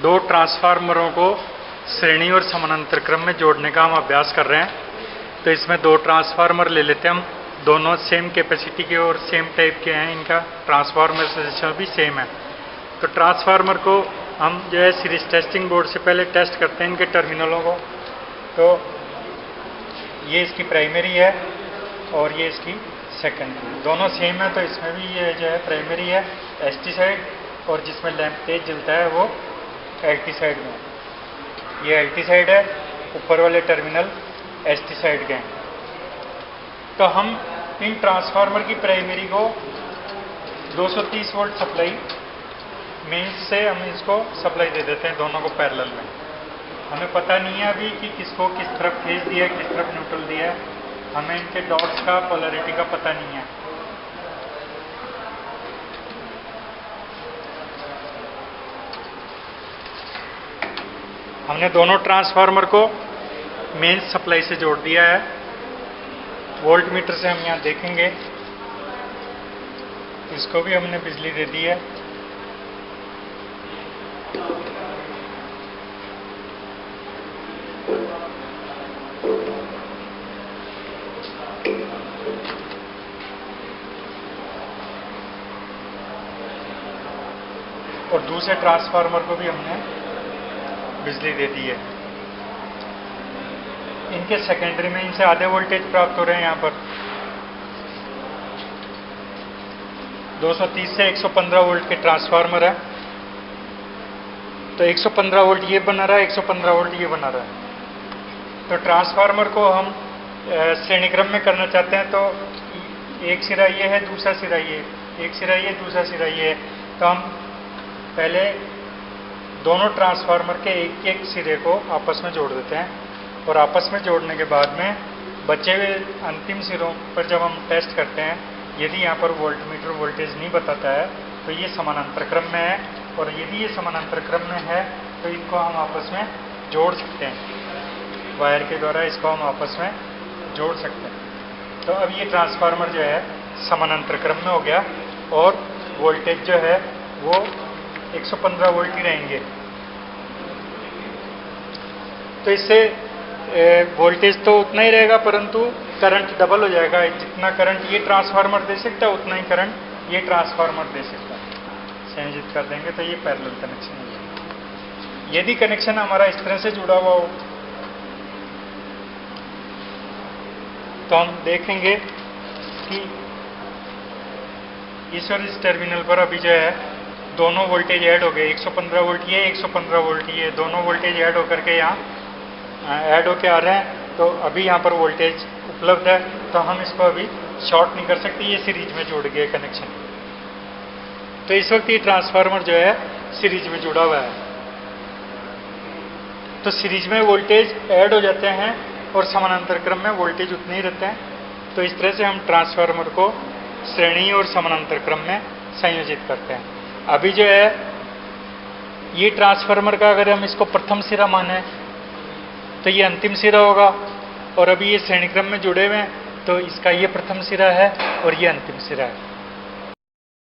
दो ट्रांसफार्मरों को श्रेणी और समानांतर क्रम में जोड़ने का हम अभ्यास कर रहे हैं। तो इसमें दो ट्रांसफार्मर ले लेते हैं हम, दोनों सेम कैपेसिटी के और सेम टाइप के हैं, इनका ट्रांसफार्मर सजेशन भी सेम है। तो ट्रांसफार्मर को हम जो है सीरीज टेस्टिंग बोर्ड से पहले टेस्ट करते हैं इनके टर्मिनलों को। तो ये इसकी प्राइमरी है और ये इसकी सेकेंडरी, दोनों सेम है। तो इसमें भी ये जो है प्राइमरी है एसटी साइड, और जिसमें लैंप तेज जलता है वो एलटी साइड में, ये एलटी साइड है, ऊपर वाले टर्मिनल एसटी साइड के हैं। तो हम इन ट्रांसफार्मर की प्राइमरी को 230 वोल्ट सप्लाई मेंस से हम इसको सप्लाई दे देते हैं दोनों को पैरेलल में। हमें पता नहीं है अभी कि किसको किस तरफ फेज दिया है, किस तरफ न्यूट्रल दिया है, हमें इनके डॉट्स का पोलैरिटी का पता नहीं है। हमने दोनों ट्रांसफार्मर को मेंस सप्लाई से जोड़ दिया है। वोल्ट मीटर से हम यहाँ देखेंगे, इसको भी हमने बिजली दे दी है। और दूसरे ट्रांसफार्मर को भी हमने बिजली दे दी है। इनके सेकेंडरी में इनसे आधे वोल्टेज प्राप्त हो रहे हैं। यहाँ पर 230 से 115 वोल्ट के ट्रांसफार्मर है। तो 115 वोल्ट ये बना रहा है, 115 वोल्ट ये बना रहा है। तो ट्रांसफार्मर को हम श्रेणी क्रम में करना चाहते हैं। तो एक सिरा ये है, दूसरा सिरा ये, एक सिरा ये, दूसरा सिरा ये है। तो हम पहले दोनों ट्रांसफार्मर के एक एक सिरे को आपस में जोड़ देते हैं, और आपस में जोड़ने के बाद में बचे हुए अंतिम सिरों पर जब हम टेस्ट करते हैं, यदि यहाँ पर वोल्टमीटर वोल्टेज नहीं बताता है तो ये समानांतर क्रम में है, और यदि ये समानांतर क्रम में है तो इनको हम आपस में जोड़ सकते हैं, वायर के द्वारा इसको हम आपस में जोड़ सकते हैं। तो अब ये ट्रांसफार्मर जो है समानांतर क्रम में हो गया, और वोल्टेज जो है वो 115 वोल्ट ही रहेंगे। तो इससे वोल्टेज तो उतना ही रहेगा, परंतु करंट डबल हो जाएगा। जितना करंट ये ट्रांसफार्मर दे सकता है उतना ही करंट ये ट्रांसफार्मर दे सकता है। संयोजित कर देंगे तो ये पैरेलल कनेक्शन हो जाएगा। यदि कनेक्शन हमारा इस तरह से जुड़ा हुआ हो तो हम देखेंगे कि इस और इस टर्मिनल पर अभी जो है दोनों वोल्टेज ऐड हो गए। 115 वोल्ट ये, 115 वोल्ट ये, दोनों वोल्टेज ऐड होकर के यहाँ ऐड होके आ रहे हैं। तो अभी यहाँ पर वोल्टेज उपलब्ध है, तो हम इसको अभी शॉर्ट नहीं कर सकते, ये सीरीज में जुड़ गए कनेक्शन। तो इस वक्त ये ट्रांसफार्मर जो है सीरीज में जुड़ा हुआ है। तो सीरीज में वोल्टेज ऐड हो जाते हैं और समानांतर क्रम में वोल्टेज उतने ही रहते हैं। तो इस तरह से हम ट्रांसफार्मर को श्रेणी और समानांतर क्रम में संयोजित करते हैं। अभी जो है ये ट्रांसफार्मर का अगर हम इसको प्रथम सिरा माने तो ये अंतिम सिरा होगा, और अभी ये श्रेणी क्रम में जुड़े हुए हैं तो इसका ये प्रथम सिरा है और ये अंतिम सिरा है।